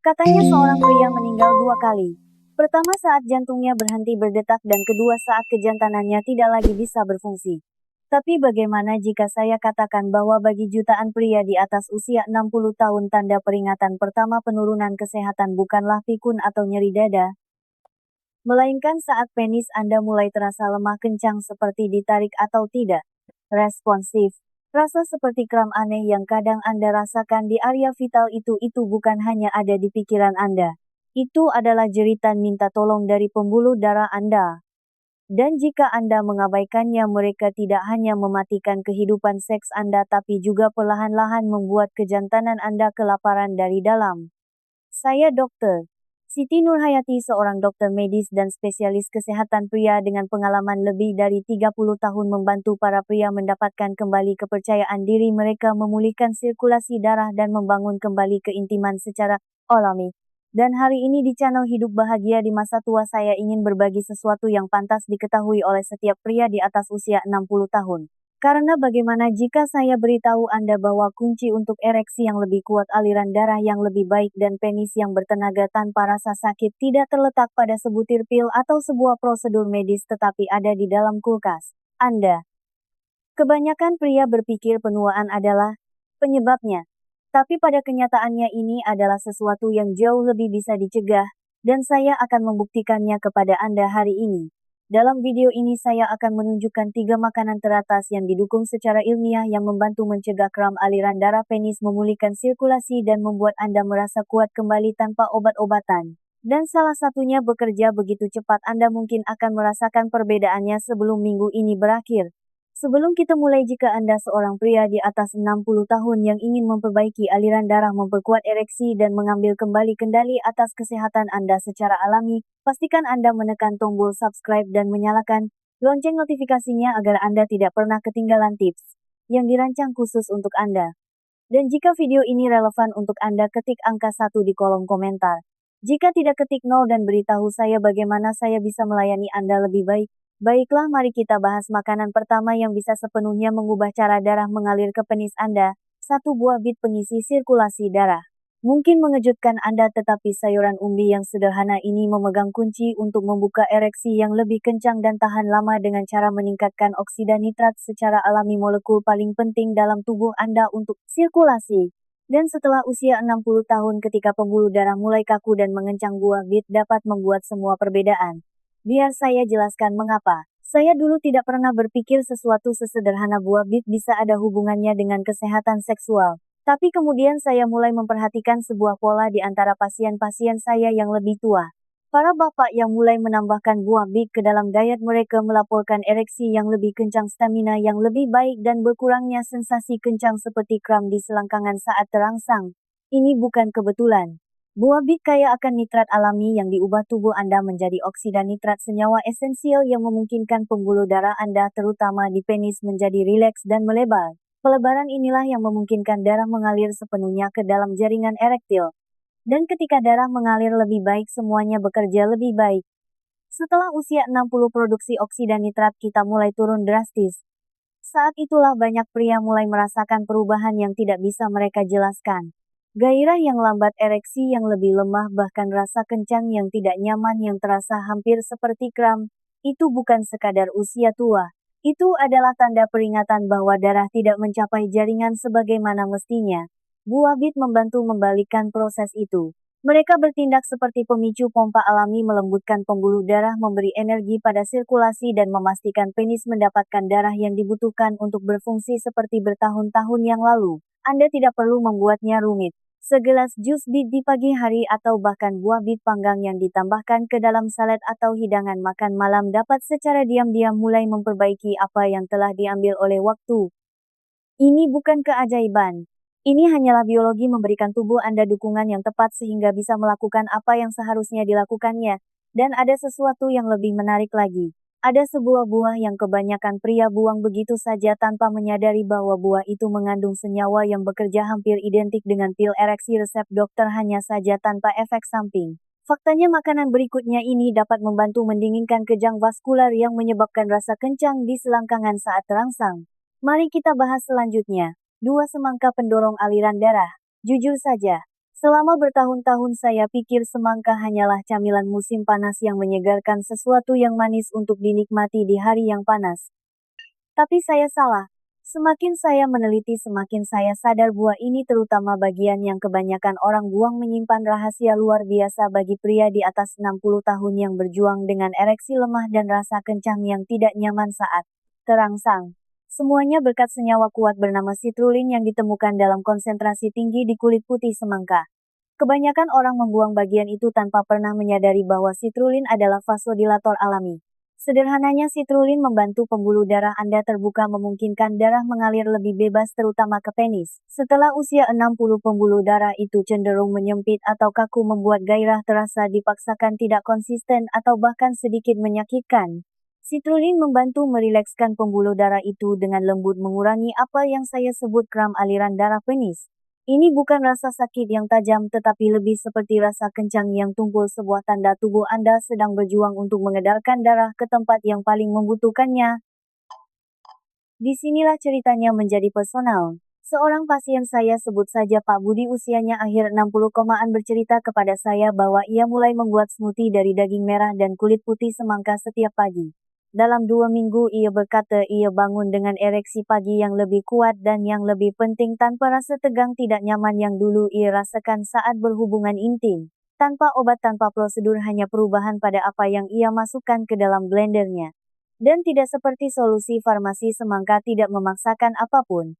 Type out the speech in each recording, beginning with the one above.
Katanya seorang pria meninggal 2 kali. Pertama saat jantungnya berhenti berdetak dan kedua saat kejantanannya tidak lagi bisa berfungsi. Tapi bagaimana jika saya katakan bahwa bagi jutaan pria di atas usia 60 tahun tanda peringatan pertama penurunan kesehatan bukanlah pikun atau nyeri dada, melainkan saat penis Anda mulai terasa lemah kencang seperti ditarik atau tidak responsif. Rasa seperti kram aneh yang kadang Anda rasakan di area vital itu bukan hanya ada di pikiran Anda. Itu adalah jeritan minta tolong dari pembuluh darah Anda. Dan jika Anda mengabaikannya, mereka tidak hanya mematikan kehidupan seks Anda tapi juga perlahan-lahan membuat kejantanan Anda kelaparan dari dalam. Saya Dr. Siti Nurhayati, seorang dokter medis dan spesialis kesehatan pria dengan pengalaman lebih dari 30 tahun membantu para pria mendapatkan kembali kepercayaan diri mereka, memulihkan sirkulasi darah dan membangun kembali keintiman secara alami. Dan hari ini di channel Hidup Bahagia di Masa Tua saya ingin berbagi sesuatu yang pantas diketahui oleh setiap pria di atas usia 60 tahun. Karena bagaimana jika saya beritahu Anda bahwa kunci untuk ereksi yang lebih kuat, aliran darah yang lebih baik dan penis yang bertenaga tanpa rasa sakit tidak terletak pada sebutir pil atau sebuah prosedur medis tetapi ada di dalam kulkas Anda. Kebanyakan pria berpikir penuaan adalah penyebabnya. Tapi pada kenyataannya ini adalah sesuatu yang jauh lebih bisa dicegah, dan saya akan membuktikannya kepada Anda hari ini. Dalam video ini saya akan menunjukkan 3 makanan teratas yang didukung secara ilmiah yang membantu mencegah kram aliran darah penis, memulihkan sirkulasi dan membuat Anda merasa kuat kembali tanpa obat-obatan. Dan salah satunya bekerja begitu cepat Anda mungkin akan merasakan perbedaannya sebelum minggu ini berakhir. Sebelum kita mulai, jika Anda seorang pria di atas 60 tahun yang ingin memperbaiki aliran darah, memperkuat ereksi, dan mengambil kembali kendali atas kesehatan Anda secara alami, pastikan Anda menekan tombol subscribe dan menyalakan lonceng notifikasinya agar Anda tidak pernah ketinggalan tips yang dirancang khusus untuk Anda. Dan jika video ini relevan untuk Anda, ketik angka 1 di kolom komentar. Jika tidak, ketik 0 dan beritahu saya bagaimana saya bisa melayani Anda lebih baik. Baiklah, mari kita bahas makanan pertama yang bisa sepenuhnya mengubah cara darah mengalir ke penis Anda. 1 buah bit pengisi sirkulasi darah. Mungkin mengejutkan Anda, tetapi sayuran umbi yang sederhana ini memegang kunci untuk membuka ereksi yang lebih kencang dan tahan lama dengan cara meningkatkan oksida nitrat secara alami, molekul paling penting dalam tubuh Anda untuk sirkulasi. Dan setelah usia 60 tahun, ketika pembuluh darah mulai kaku dan mengencang, buah bit dapat membuat semua perbedaan. Biar saya jelaskan mengapa. Saya dulu tidak pernah berpikir sesuatu sesederhana buah bit bisa ada hubungannya dengan kesehatan seksual. Tapi kemudian saya mulai memperhatikan sebuah pola di antara pasien-pasien saya yang lebih tua. Para bapak yang mulai menambahkan buah bit ke dalam diet mereka melaporkan ereksi yang lebih kencang, stamina yang lebih baik, dan berkurangnya sensasi kencang seperti kram di selangkangan saat terangsang. Ini bukan kebetulan. Buah bit kaya akan nitrat alami yang diubah tubuh Anda menjadi oksida nitrat, senyawa esensial yang memungkinkan pembuluh darah Anda terutama di penis menjadi rileks dan melebar. Pelebaran inilah yang memungkinkan darah mengalir sepenuhnya ke dalam jaringan erektil. Dan ketika darah mengalir lebih baik, semuanya bekerja lebih baik. Setelah usia 60, produksi oksida nitrat kita mulai turun drastis. Saat itulah banyak pria mulai merasakan perubahan yang tidak bisa mereka jelaskan. Gairah yang lambat, ereksi yang lebih lemah, bahkan rasa kencang yang tidak nyaman yang terasa hampir seperti kram. Itu bukan sekadar usia tua. Itu adalah tanda peringatan bahwa darah tidak mencapai jaringan sebagaimana mestinya. Buah bit membantu membalikkan proses itu. Mereka bertindak seperti pemicu pompa alami, melembutkan pembuluh darah, memberi energi pada sirkulasi, dan memastikan penis mendapatkan darah yang dibutuhkan untuk berfungsi seperti bertahun-tahun yang lalu. Anda tidak perlu membuatnya rumit. Segelas jus bit di pagi hari atau bahkan buah bit panggang yang ditambahkan ke dalam salad atau hidangan makan malam dapat secara diam-diam mulai memperbaiki apa yang telah diambil oleh waktu. Ini bukan keajaiban. Ini hanyalah biologi memberikan tubuh Anda dukungan yang tepat sehingga bisa melakukan apa yang seharusnya dilakukannya. Dan ada sesuatu yang lebih menarik lagi. Ada sebuah buah yang kebanyakan pria buang begitu saja tanpa menyadari bahwa buah itu mengandung senyawa yang bekerja hampir identik dengan pil ereksi resep dokter, hanya saja tanpa efek samping. Faktanya, makanan berikutnya ini dapat membantu mendinginkan kejang vaskular yang menyebabkan rasa kencang di selangkangan saat terangsang. Mari kita bahas selanjutnya. 2 semangka pendorong aliran darah. Jujur saja, Selama bertahun-tahun saya pikir semangka hanyalah camilan musim panas yang menyegarkan, sesuatu yang manis untuk dinikmati di hari yang panas. Tapi saya salah. Semakin saya meneliti semakin saya sadar buah ini, terutama bagian yang kebanyakan orang buang, menyimpan rahasia luar biasa bagi pria di atas 60 tahun yang berjuang dengan ereksi lemah dan rasa kencang yang tidak nyaman saat terangsang. Semuanya berkat senyawa kuat bernama citrulline yang ditemukan dalam konsentrasi tinggi di kulit putih semangka. Kebanyakan orang membuang bagian itu tanpa pernah menyadari bahwa citrulline adalah vasodilator alami. Sederhananya, citrulline membantu pembuluh darah Anda terbuka, memungkinkan darah mengalir lebih bebas terutama ke penis. Setelah usia 60, pembuluh darah itu cenderung menyempit atau kaku, membuat gairah terasa dipaksakan, tidak konsisten, atau bahkan sedikit menyakitkan. Citrulline membantu merilekskan pembuluh darah itu dengan lembut, mengurangi apa yang saya sebut kram aliran darah penis. Ini bukan rasa sakit yang tajam, tetapi lebih seperti rasa kencang yang tumpul, sebuah tanda tubuh Anda sedang berjuang untuk mengedarkan darah ke tempat yang paling membutuhkannya. Disinilah ceritanya menjadi personal. Seorang pasien, saya sebut saja Pak Budi, usianya akhir 60-an, bercerita kepada saya bahwa ia mulai membuat smoothie dari daging merah dan kulit putih semangka setiap pagi. Dalam 2 minggu ia berkata ia bangun dengan ereksi pagi yang lebih kuat dan yang lebih penting tanpa rasa tegang tidak nyaman yang dulu ia rasakan saat berhubungan intim. Tanpa obat, tanpa prosedur, hanya perubahan pada apa yang ia masukkan ke dalam blendernya. Dan tidak seperti solusi farmasi, semangka tidak memaksakan apapun.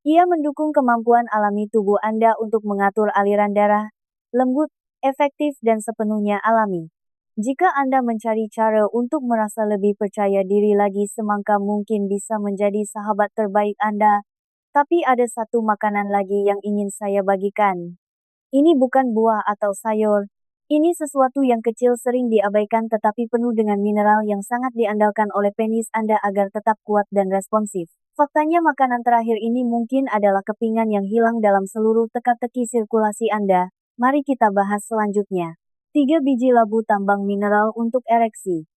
Ia mendukung kemampuan alami tubuh Anda untuk mengatur aliran darah, lembut, efektif dan sepenuhnya alami. Jika Anda mencari cara untuk merasa lebih percaya diri lagi, semangka mungkin bisa menjadi sahabat terbaik Anda. Tapi ada satu makanan lagi yang ingin saya bagikan. Ini bukan buah atau sayur. Ini sesuatu yang kecil, sering diabaikan, tetapi penuh dengan mineral yang sangat diandalkan oleh penis Anda agar tetap kuat dan responsif. Faktanya, makanan terakhir ini mungkin adalah kepingan yang hilang dalam seluruh teka-teki sirkulasi Anda. Mari kita bahas selanjutnya. 3 biji labu tambang mineral untuk ereksi.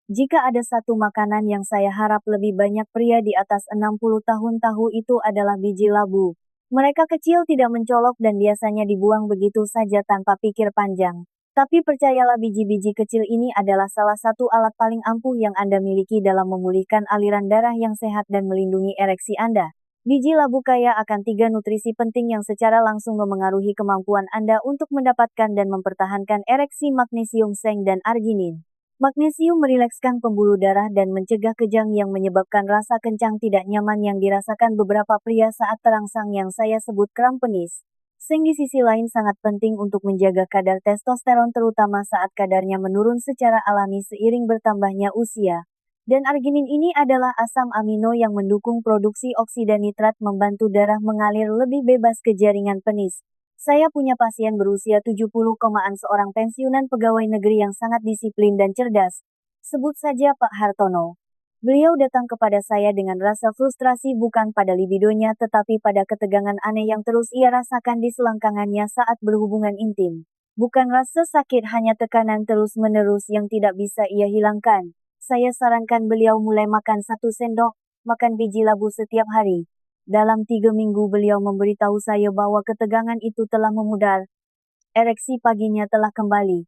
Jika ada satu makanan yang saya harap lebih banyak pria di atas 60 tahun tahu, itu adalah biji labu. Mereka kecil, tidak mencolok, dan biasanya dibuang begitu saja tanpa pikir panjang. Tapi percayalah, biji-biji kecil ini adalah salah satu alat paling ampuh yang Anda miliki dalam memulihkan aliran darah yang sehat dan melindungi ereksi Anda. Biji labu kaya akan 3 nutrisi penting yang secara langsung memengaruhi kemampuan Anda untuk mendapatkan dan mempertahankan ereksi: magnesium, seng, dan arginin. Magnesium merilekskan pembuluh darah dan mencegah kejang yang menyebabkan rasa kencang tidak nyaman yang dirasakan beberapa pria saat terangsang, yang saya sebut kram penis. Seng di sisi lain sangat penting untuk menjaga kadar testosteron, terutama saat kadarnya menurun secara alami seiring bertambahnya usia. Dan arginin ini adalah asam amino yang mendukung produksi oksida nitrat, membantu darah mengalir lebih bebas ke jaringan penis. Saya punya pasien berusia 70-an, seorang pensiunan pegawai negeri yang sangat disiplin dan cerdas. Sebut saja Pak Hartono. Beliau datang kepada saya dengan rasa frustrasi, bukan pada libidonya tetapi pada ketegangan aneh yang terus ia rasakan di selangkangannya saat berhubungan intim. Bukan rasa sakit, hanya tekanan terus-menerus yang tidak bisa ia hilangkan. Saya sarankan beliau mulai makan 1 sendok makan biji labu setiap hari. Dalam 3 minggu beliau memberitahu saya bahwa ketegangan itu telah memudar. Ereksi paginya telah kembali.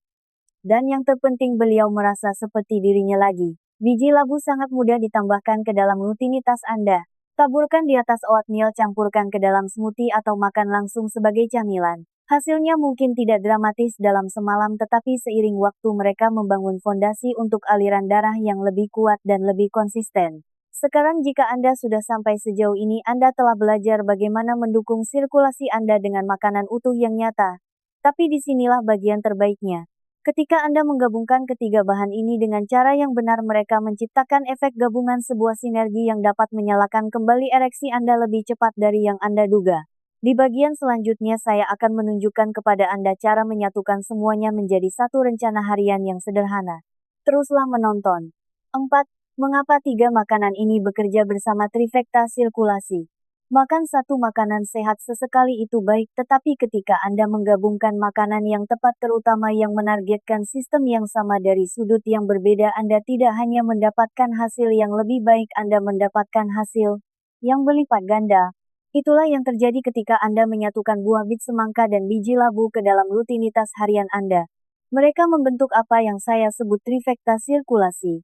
Dan yang terpenting, beliau merasa seperti dirinya lagi. Biji labu sangat mudah ditambahkan ke dalam rutinitas Anda. Taburkan di atas oatmeal, campurkan ke dalam smoothie atau makan langsung sebagai camilan. Hasilnya mungkin tidak dramatis dalam semalam, tetapi seiring waktu mereka membangun fondasi untuk aliran darah yang lebih kuat dan lebih konsisten. Sekarang jika Anda sudah sampai sejauh ini, Anda telah belajar bagaimana mendukung sirkulasi Anda dengan makanan utuh yang nyata. Tapi disinilah bagian terbaiknya. Ketika Anda menggabungkan ketiga bahan ini dengan cara yang benar, mereka menciptakan efek gabungan, sebuah sinergi yang dapat menyalakan kembali ereksi Anda lebih cepat dari yang Anda duga. Di bagian selanjutnya saya akan menunjukkan kepada Anda cara menyatukan semuanya menjadi satu rencana harian yang sederhana. Teruslah menonton. 4. Mengapa 3 makanan ini bekerja bersama trifecta sirkulasi? Makan satu makanan sehat sesekali itu baik, tetapi ketika Anda menggabungkan makanan yang tepat, terutama yang menargetkan sistem yang sama dari sudut yang berbeda, Anda tidak hanya mendapatkan hasil yang lebih baik, Anda mendapatkan hasil yang berlipat ganda. Itulah yang terjadi ketika Anda menyatukan buah bit semangka dan biji labu ke dalam rutinitas harian Anda. Mereka membentuk apa yang saya sebut trifekta sirkulasi.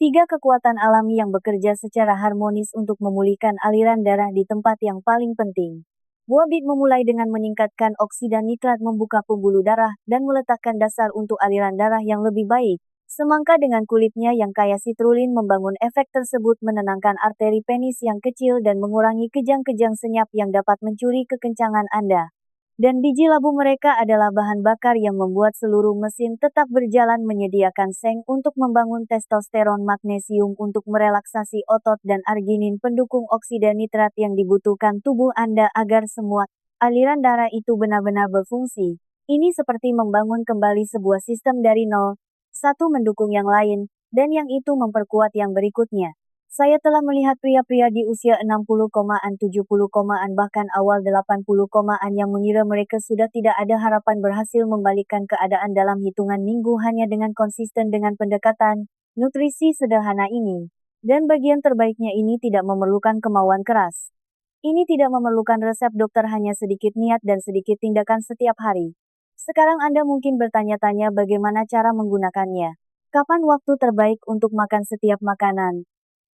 Tiga kekuatan alami yang bekerja secara harmonis untuk memulihkan aliran darah di tempat yang paling penting. Buah bit memulai dengan meningkatkan oksida nitrat membuka pembuluh darah dan meletakkan dasar untuk aliran darah yang lebih baik. Semangka dengan kulitnya yang kaya sitrulin membangun efek tersebut menenangkan arteri penis yang kecil dan mengurangi kejang-kejang senyap yang dapat mencuri kekencangan Anda. Dan biji labu mereka adalah bahan bakar yang membuat seluruh mesin tetap berjalan menyediakan seng untuk membangun testosteron magnesium untuk merelaksasi otot dan arginin pendukung oksida nitrat yang dibutuhkan tubuh Anda agar semua aliran darah itu benar-benar berfungsi. Ini seperti membangun kembali sebuah sistem dari nol, satu mendukung yang lain, dan yang itu memperkuat yang berikutnya. Saya telah melihat pria-pria di usia 60-an, 70-an, bahkan awal 80-an yang mengira mereka sudah tidak ada harapan berhasil membalikkan keadaan dalam hitungan minggu hanya dengan konsisten dengan pendekatan nutrisi sederhana ini. Dan bagian terbaiknya ini tidak memerlukan kemauan keras. Ini tidak memerlukan resep dokter, hanya sedikit niat dan sedikit tindakan setiap hari. Sekarang Anda mungkin bertanya-tanya bagaimana cara menggunakannya. Kapan waktu terbaik untuk makan setiap makanan?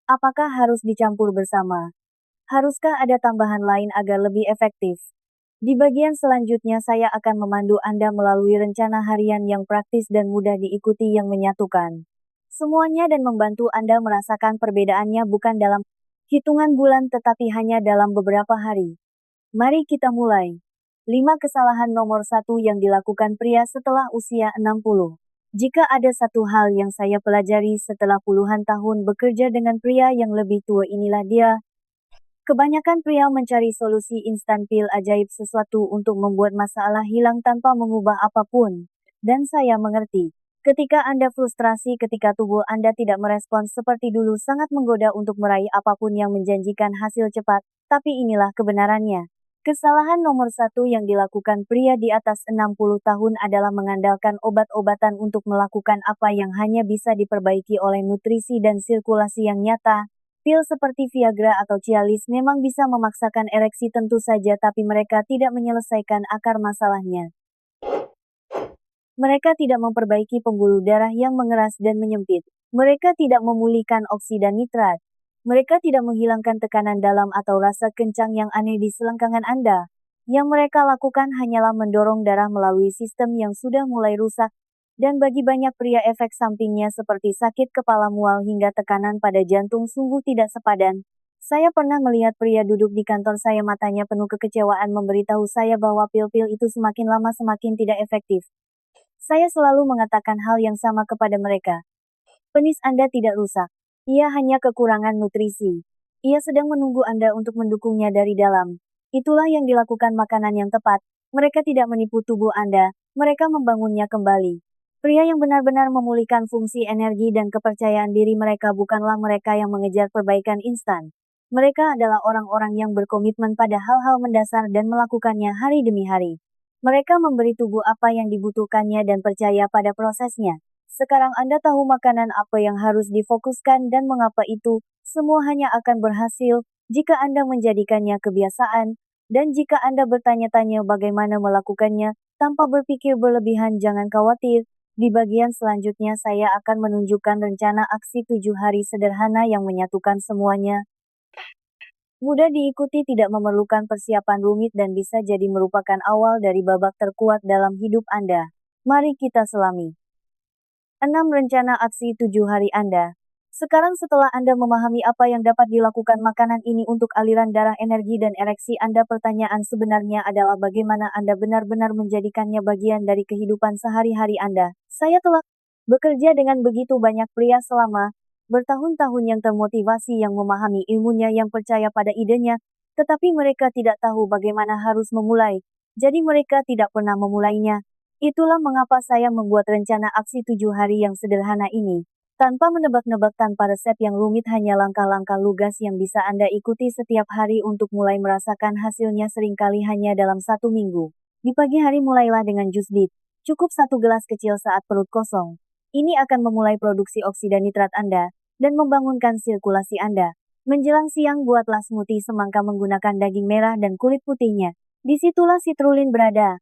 Apakah harus dicampur bersama? Haruskah ada tambahan lain agar lebih efektif? Di bagian selanjutnya saya akan memandu Anda melalui rencana harian yang praktis dan mudah diikuti yang menyatukan semuanya dan membantu Anda merasakan perbedaannya bukan dalam hitungan bulan tetapi hanya dalam beberapa hari. Mari kita mulai. 5 kesalahan nomor 1 yang dilakukan pria setelah usia 60. Jika ada satu hal yang saya pelajari setelah puluhan tahun bekerja dengan pria yang lebih tua, inilah dia. Kebanyakan pria mencari solusi instan pil ajaib, sesuatu untuk membuat masalah hilang tanpa mengubah apapun. Dan saya mengerti. Ketika Anda frustrasi ketika tubuh Anda tidak merespons seperti dulu, sangat menggoda untuk meraih apapun yang menjanjikan hasil cepat, tapi inilah kebenarannya. Kesalahan nomor 1 yang dilakukan pria di atas 60 tahun adalah mengandalkan obat-obatan untuk melakukan apa yang hanya bisa diperbaiki oleh nutrisi dan sirkulasi yang nyata. Pil seperti Viagra atau Cialis memang bisa memaksakan ereksi tentu saja, tapi mereka tidak menyelesaikan akar masalahnya. Mereka tidak memperbaiki pembuluh darah yang mengeras dan menyempit. Mereka tidak memulihkan oksida nitrat. Mereka tidak menghilangkan tekanan dalam atau rasa kencang yang aneh di selangkangan Anda. Yang mereka lakukan hanyalah mendorong darah melalui sistem yang sudah mulai rusak, dan bagi banyak pria efek sampingnya seperti sakit kepala, mual, hingga tekanan pada jantung sungguh tidak sepadan. Saya pernah melihat pria duduk di kantor saya, matanya penuh kekecewaan memberitahu saya bahwa pil-pil itu semakin lama semakin tidak efektif. Saya selalu mengatakan hal yang sama kepada mereka. Penis Anda tidak rusak. Ia hanya kekurangan nutrisi. Ia sedang menunggu Anda untuk mendukungnya dari dalam. Itulah yang dilakukan makanan yang tepat. Mereka tidak menipu tubuh Anda, mereka membangunnya kembali. Pria yang benar-benar memulihkan fungsi energi dan kepercayaan diri mereka bukanlah mereka yang mengejar perbaikan instan. Mereka adalah orang-orang yang berkomitmen pada hal-hal mendasar dan melakukannya hari demi hari. Mereka memberi tubuh apa yang dibutuhkannya dan percaya pada prosesnya. Sekarang Anda tahu makanan apa yang harus difokuskan dan mengapa itu, semua hanya akan berhasil jika Anda menjadikannya kebiasaan, dan jika Anda bertanya-tanya bagaimana melakukannya, tanpa berpikir berlebihan, jangan khawatir. Di bagian selanjutnya saya akan menunjukkan rencana aksi 7 hari sederhana yang menyatukan semuanya. Mudah diikuti, tidak memerlukan persiapan rumit, dan bisa jadi merupakan awal dari babak terkuat dalam hidup Anda. Mari kita selami. 6 rencana aksi 7 hari Anda. Sekarang setelah Anda memahami apa yang dapat dilakukan makanan ini untuk aliran darah, energi, dan ereksi Anda, pertanyaan sebenarnya adalah bagaimana Anda benar-benar menjadikannya bagian dari kehidupan sehari-hari Anda. Saya telah bekerja dengan begitu banyak pria selama bertahun-tahun yang termotivasi, yang memahami ilmunya, yang percaya pada idenya, tetapi mereka tidak tahu bagaimana harus memulai. Jadi mereka tidak pernah memulainya. Itulah mengapa saya membuat rencana aksi 7 hari yang sederhana ini. Tanpa menebak-nebak, tanpa resep yang rumit, hanya langkah-langkah lugas yang bisa Anda ikuti setiap hari untuk mulai merasakan hasilnya, seringkali hanya dalam 1 minggu. Di pagi hari mulailah dengan jus bit. Cukup 1 gelas kecil saat perut kosong. Ini akan memulai produksi oksida nitrat Anda, dan membangunkan sirkulasi Anda. Menjelang siang buatlah smoothie semangka menggunakan daging merah dan kulit putihnya. Disitulah citrulline berada.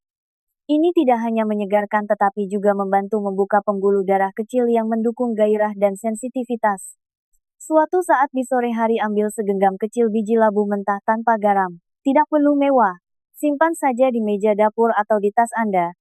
Ini tidak hanya menyegarkan tetapi juga membantu membuka pembuluh darah kecil yang mendukung gairah dan sensitivitas. Suatu saat di sore hari ambil segenggam kecil biji labu mentah tanpa garam. Tidak perlu mewah. Simpan saja di meja dapur atau di tas Anda.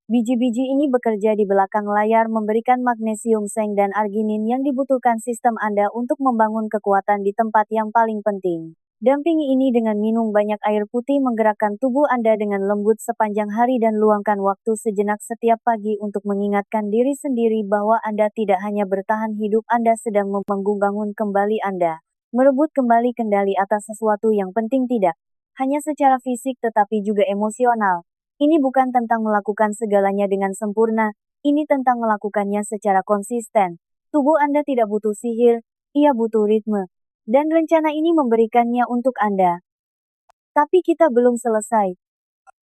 Biji-biji ini bekerja di belakang layar memberikan magnesium, seng dan arginin yang dibutuhkan sistem Anda untuk membangun kekuatan di tempat yang paling penting. Dampingi ini dengan minum banyak air putih, menggerakkan tubuh Anda dengan lembut sepanjang hari dan luangkan waktu sejenak setiap pagi untuk mengingatkan diri sendiri bahwa Anda tidak hanya bertahan hidup, Anda sedang membangun kembali Anda. Merebut kembali kendali atas sesuatu yang penting, tidak hanya secara fisik tetapi juga emosional. Ini bukan tentang melakukan segalanya dengan sempurna, ini tentang melakukannya secara konsisten. Tubuh Anda tidak butuh sihir, ia butuh ritme. Dan rencana ini memberikannya untuk Anda. Tapi kita belum selesai.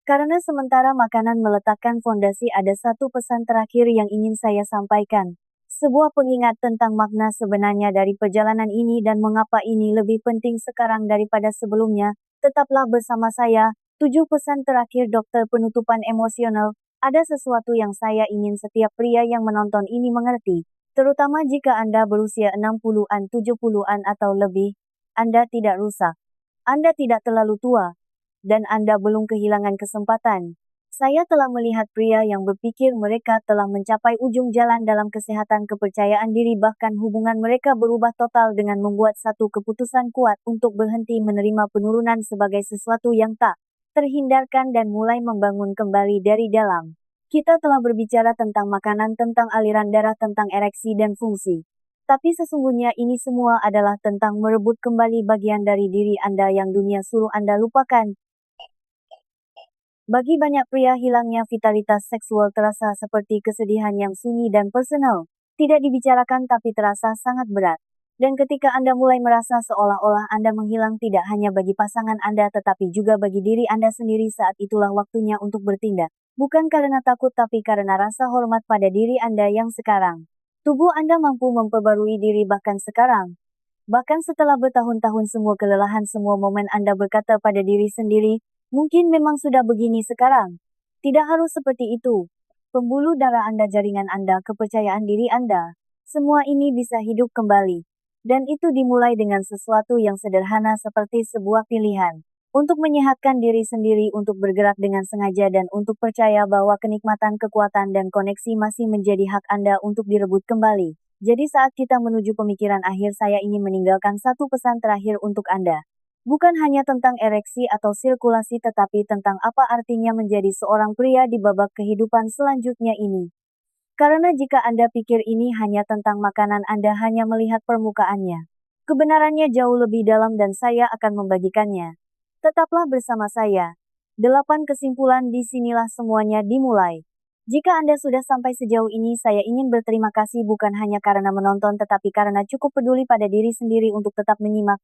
Karena sementara makanan meletakkan fondasi, ada satu pesan terakhir yang ingin saya sampaikan. Sebuah pengingat tentang makna sebenarnya dari perjalanan ini dan mengapa ini lebih penting sekarang daripada sebelumnya. Tetaplah bersama saya. 7 pesan terakhir dokter penutupan emosional. Ada sesuatu yang saya ingin setiap pria yang menonton ini mengerti. Terutama jika Anda berusia 60-an, 70-an atau lebih. Anda tidak rusak. Anda tidak terlalu tua. Dan Anda belum kehilangan kesempatan. Saya telah melihat pria yang berpikir mereka telah mencapai ujung jalan dalam kesehatan, kepercayaan diri, bahkan hubungan mereka berubah total dengan membuat satu keputusan kuat untuk berhenti menerima penurunan sebagai sesuatu yang tak terhindarkan dan mulai membangun kembali dari dalam. Kita telah berbicara tentang makanan, tentang aliran darah, tentang ereksi dan fungsi. Tapi sesungguhnya ini semua adalah tentang merebut kembali bagian dari diri Anda yang dunia suruh Anda lupakan. Bagi banyak pria, hilangnya vitalitas seksual terasa seperti kesedihan yang sunyi dan personal. Tidak dibicarakan tapi terasa sangat berat. Dan ketika Anda mulai merasa seolah-olah Anda menghilang, tidak hanya bagi pasangan Anda tetapi juga bagi diri Anda sendiri, saat itulah waktunya untuk bertindak. Bukan karena takut tapi karena rasa hormat pada diri Anda yang sekarang. Tubuh Anda mampu memperbarui diri bahkan sekarang. Bahkan setelah bertahun-tahun semua kelelahan, semua momen Anda berkata pada diri sendiri, mungkin memang sudah begini sekarang. Tidak harus seperti itu. Pembuluh darah Anda, jaringan Anda, kepercayaan diri Anda. Semua ini bisa hidup kembali. Dan itu dimulai dengan sesuatu yang sederhana seperti sebuah pilihan. Untuk menyehatkan diri sendiri, untuk bergerak dengan sengaja dan untuk percaya bahwa kenikmatan, kekuatan dan koneksi masih menjadi hak Anda untuk direbut kembali. Jadi saat kita menuju pemikiran akhir, saya ingin meninggalkan satu pesan terakhir untuk Anda. Bukan hanya tentang ereksi atau sirkulasi tetapi tentang apa artinya menjadi seorang pria di babak kehidupan selanjutnya ini. Karena jika Anda pikir ini hanya tentang makanan, Anda hanya melihat permukaannya. Kebenarannya jauh lebih dalam dan saya akan membagikannya. Tetaplah bersama saya. 8 kesimpulan, disinilah semuanya dimulai. Jika Anda sudah sampai sejauh ini, saya ingin berterima kasih bukan hanya karena menonton tetapi karena cukup peduli pada diri sendiri untuk tetap menyimak.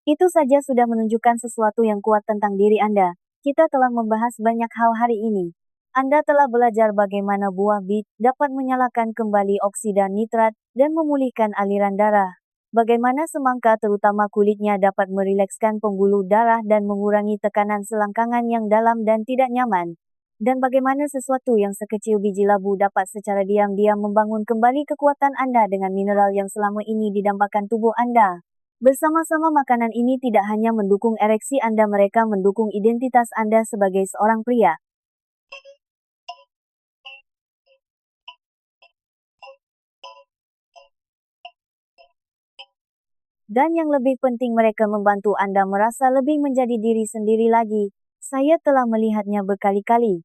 Itu saja sudah menunjukkan sesuatu yang kuat tentang diri Anda. Kita telah membahas banyak hal hari ini. Anda telah belajar bagaimana buah bit dapat menyalakan kembali oksida nitrat dan memulihkan aliran darah. Bagaimana semangka, terutama kulitnya, dapat merilekskan pembuluh darah dan mengurangi tekanan selangkangan yang dalam dan tidak nyaman. Dan bagaimana sesuatu yang sekecil biji labu dapat secara diam-diam membangun kembali kekuatan Anda dengan mineral yang selama ini didambakan tubuh Anda. Bersama-sama makanan ini tidak hanya mendukung ereksi Anda, mereka mendukung identitas Anda sebagai seorang pria. Dan yang lebih penting, mereka membantu Anda merasa lebih menjadi diri sendiri lagi. Saya telah melihatnya berkali-kali.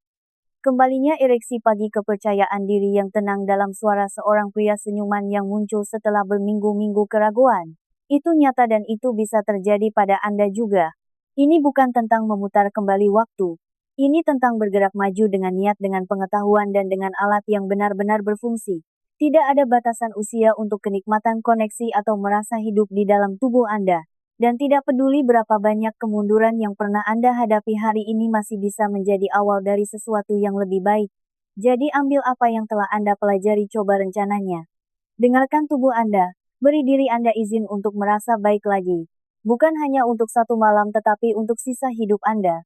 Kembalinya ereksi pagi, kepercayaan diri yang tenang dalam suara seorang pria, senyuman yang muncul setelah berminggu-minggu keraguan. Itu nyata dan itu bisa terjadi pada Anda juga. Ini bukan tentang memutar kembali waktu. Ini tentang bergerak maju dengan niat, dengan pengetahuan dan dengan alat yang benar-benar berfungsi. Tidak ada batasan usia untuk kenikmatan koneksi atau merasa hidup di dalam tubuh Anda. Dan tidak peduli berapa banyak kemunduran yang pernah Anda hadapi, hari ini masih bisa menjadi awal dari sesuatu yang lebih baik. Jadi ambil apa yang telah Anda pelajari, coba rencananya. Dengarkan tubuh Anda. Beri diri Anda izin untuk merasa baik lagi. Bukan hanya untuk satu malam tetapi untuk sisa hidup Anda.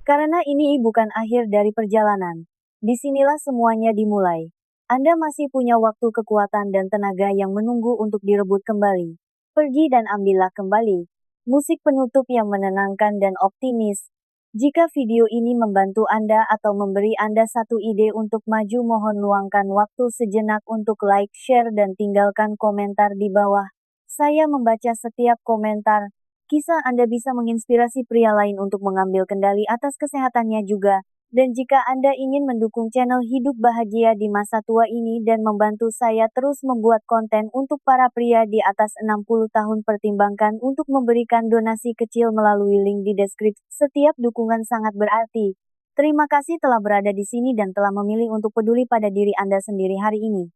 Karena ini bukan akhir dari perjalanan. Disinilah semuanya dimulai. Anda masih punya waktu, kekuatan dan tenaga yang menunggu untuk direbut kembali. Pergi dan ambillah kembali musik penutup yang menenangkan dan optimis. Jika video ini membantu Anda atau memberi Anda satu ide untuk maju, mohon luangkan waktu sejenak untuk like, share dan tinggalkan komentar di bawah. Saya membaca setiap komentar. Kisah Anda bisa menginspirasi pria lain untuk mengambil kendali atas kesehatannya juga. Dan jika Anda ingin mendukung channel Hidup Bahagia di masa tua ini dan membantu saya terus membuat konten untuk para pria di atas 60 tahun, pertimbangkan untuk memberikan donasi kecil melalui link di deskripsi. Setiap dukungan sangat berarti. Terima kasih telah berada di sini dan telah memilih untuk peduli pada diri Anda sendiri hari ini.